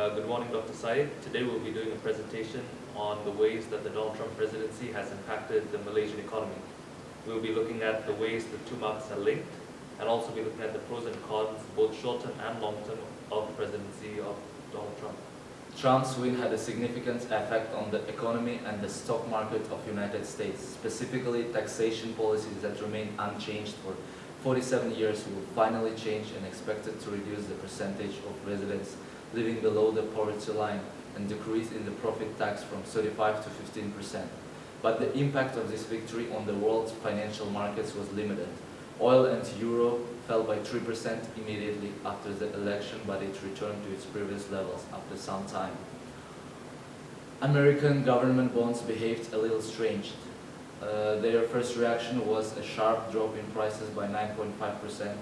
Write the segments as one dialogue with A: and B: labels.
A: Good morning, Dr. Said. Today we'll be doing a presentation on the ways that the Donald Trump presidency has impacted the Malaysian economy. We'll be looking at the ways the two markets are linked, and also be looking at the pros and cons, both short-term and long-term, of the presidency of Donald Trump.
B: Trump's win had a significant effect on the economy and the stock market of United States. Specifically, taxation policies that remain unchanged for 47 years will finally change and expected to reduce the percentage of residents living below the poverty line and decrease in the profit tax from 35 to 15%. But the impact of this victory on the world's financial markets was limited. Oil and euro fell by 3% immediately after the election, but it returned to its previous levels after some time. American government bonds behaved a little strange. Their first reaction was a sharp drop in prices by 9.5%,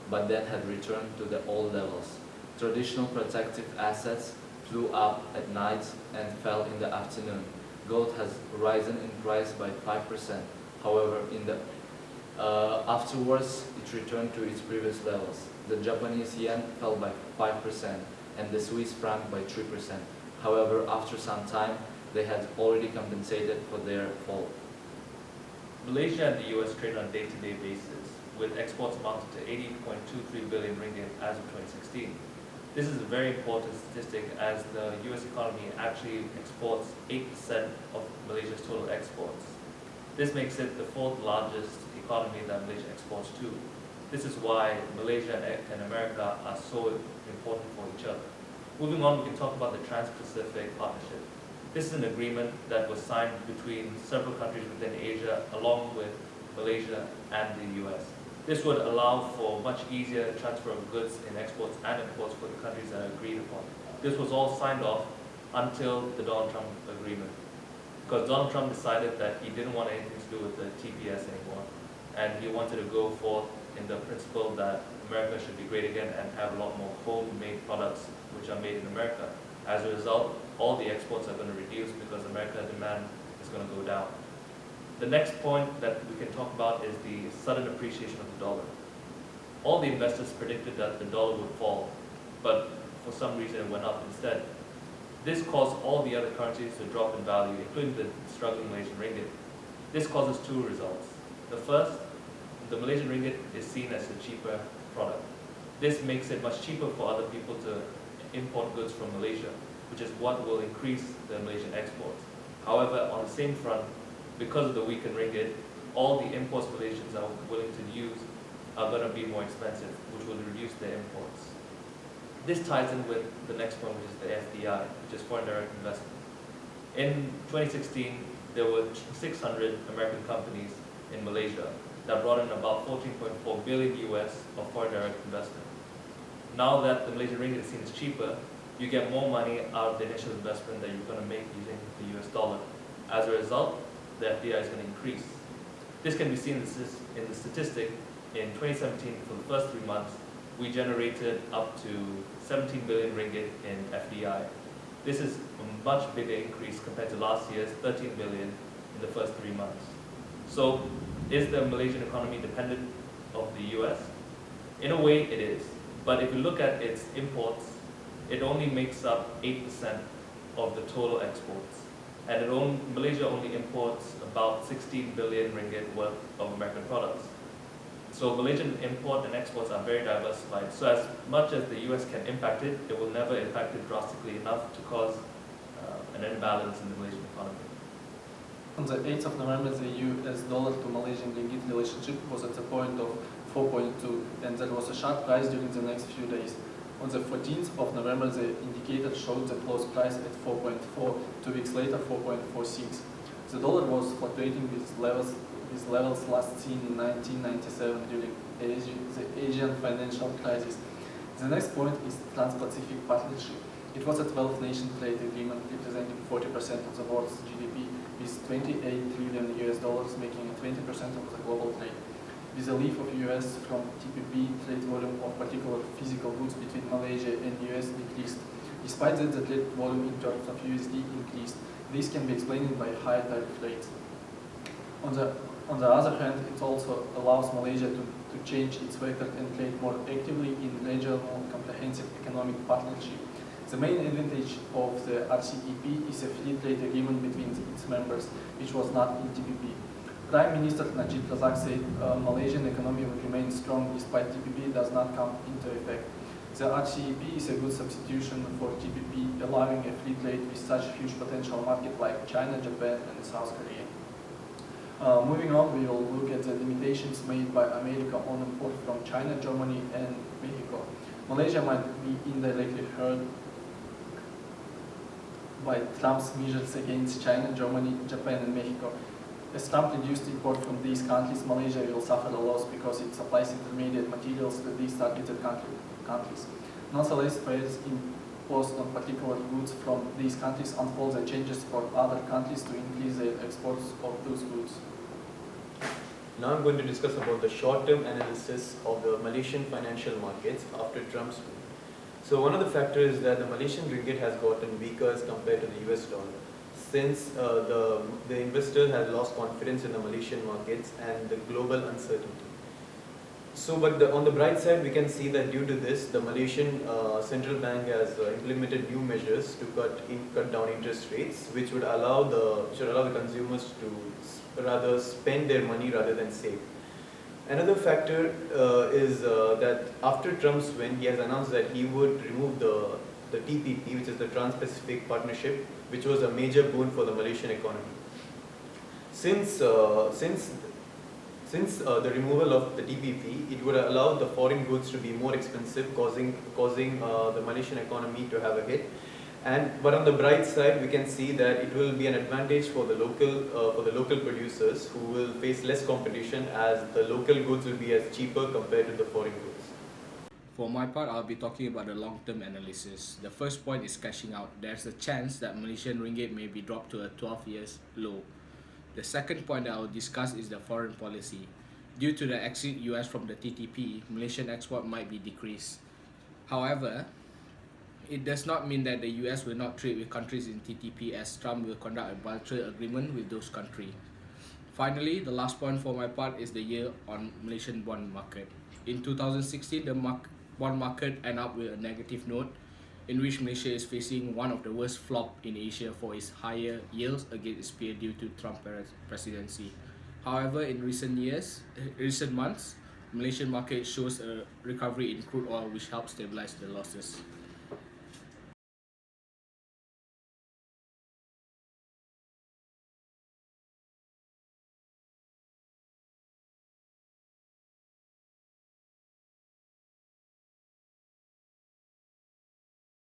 B: but then had returned to the old levels. Traditional protective assets flew up at night and fell in the afternoon. Gold has risen in price by 5%. However, afterwards, it returned to its previous levels. The Japanese yen fell by 5% and the Swiss franc by 3%. However, after some time, they had already compensated for their fall.
A: Malaysia and the US trade on a day-to-day basis, with exports amounting to 80.23 billion ringgit as of 2016. This is a very important statistic, as the US economy actually exports 8% of Malaysia's total exports. This makes it the fourth largest economy that Malaysia exports to. This is why Malaysia and America are so important for each other. Moving on, we can talk about the Trans-Pacific Partnership. This is an agreement that was signed between several countries within Asia, along with Malaysia and the US. This would allow for much easier transfer of goods in exports and imports for the countries that are agreed upon. This was all signed off until the Donald Trump agreement, because Donald Trump decided that he didn't want anything to do with the TPS anymore, and he wanted to go forth in the principle that America should be great again and have a lot more homemade products which are made in America. As a result, all the exports are going to reduce because America's demand is going to go down. The next point that we can talk about is the sudden appreciation of the dollar. All the investors predicted that the dollar would fall, but for some reason it went up instead. This caused all the other currencies to drop in value, including the struggling Malaysian ringgit. This causes two results. The first, the Malaysian ringgit is seen as a cheaper product. This makes it much cheaper for other people to import goods from Malaysia, which is what will increase the Malaysian exports. However, on the same front, because of the weakened ringgit, all the imports Malaysians are willing to use are going to be more expensive, which will reduce their imports. This ties in with the next point, which is the FDI, which is foreign direct investment. In 2016, there were 600 American companies in Malaysia that brought in about 14.4 billion US of foreign direct investment. Now that the Malaysian ringgit is seen as cheaper, you get more money out of the initial investment that you're going to make using the US dollar. As a result, the FDI is going to increase. This can be seen in the statistic. In 2017, for the first 3 months, we generated up to 17 billion ringgit in FDI. This is a much bigger increase compared to last year's 13 billion in the first 3 months. So, is the Malaysian economy dependent of the US? In a way, it is. But if you look at its imports, it only makes up 8% of the total exports. And Malaysia only imports about 16 billion ringgit worth of American products. So Malaysian import and exports are very diversified. So as much as the US can impact it, it will never impact it drastically enough to cause an imbalance in the Malaysian economy.
C: On the 8th of November, the US dollar to Malaysian ringgit relationship was at a point of 4.2, and there was a sharp rise during the next few days. On the 14th of November, the indicator showed the close price at 4.4, 2 weeks later 4.46. The dollar was fluctuating with levels last seen in 1997 during the Asian financial crisis. The next point is Trans-Pacific Partnership. It was a 12-nation trade agreement representing 40% of the world's GDP, with 28 trillion US dollars, making it 20% of the global trade. With the leave of US from TPP, trade volume of particular physical goods between Malaysia and US decreased. Despite that, the trade volume in terms of USD increased. This can be explained by high tariff rates. On the other hand, it also allows Malaysia to change its vector and trade more actively in regional comprehensive economic partnership. The main advantage of the RCEP is a free trade agreement between its members, which was not in TPP. Prime Minister Najib Razak said Malaysian economy will remain strong despite TPP does not come into effect. The RCEP is a good substitution for TPP, allowing a free trade with such huge potential market like China, Japan, and South Korea. Moving on, we will look at the limitations made by America on import from China, Germany, and Mexico. Malaysia might be indirectly hurt by Trump's measures against China, Germany, Japan, and Mexico. As Trump reduced import from these countries, Malaysia will suffer a loss because it supplies intermediate materials to these targeted countries. Nonetheless, tariffs imposed on particular goods from these countries unfold the changes for other countries to increase their exports of those goods.
D: Now I'm going to discuss about the short-term analysis of the Malaysian financial markets after Trump's win. So one of the factors is that the Malaysian ringgit has gotten weaker as compared to the US dollar, since the investors have lost confidence in the Malaysian markets and the global uncertainty. So, but on the bright side, we can see that due to this, the Malaysian central bank has implemented new measures to cut down interest rates, which should allow the consumers to rather spend their money rather than save. Another factor is that after Trump's win, he has announced that he would remove the TPP, which is the Trans-Pacific Partnership, which was a major boon for the Malaysian economy. Since the removal of the TPP, it would allow the foreign goods to be more expensive, causing the Malaysian economy to have a hit. But on the bright side, we can see that it will be an advantage for the local producers who will face less competition, as the local goods will be as cheaper compared to the foreign goods.
E: For my part, I'll be talking about the long-term analysis. The first point is cashing out. There's a chance that Malaysian ringgit may be dropped to a 12 years low. The second point that I will discuss is the foreign policy. Due to the exit US from the TTP, Malaysian export might be decreased. However, it does not mean that the US will not trade with countries in TTP, as Trump will conduct a bilateral agreement with those countries. Finally, the last point for my part is the year on Malaysian bond market. In 2016, the bond market ended up with a negative note, in which Malaysia is facing one of the worst flop in Asia for its higher yields against its peer due to Trump presidency. However, in recent months, Malaysian market shows a recovery in crude oil, which helps stabilize the losses.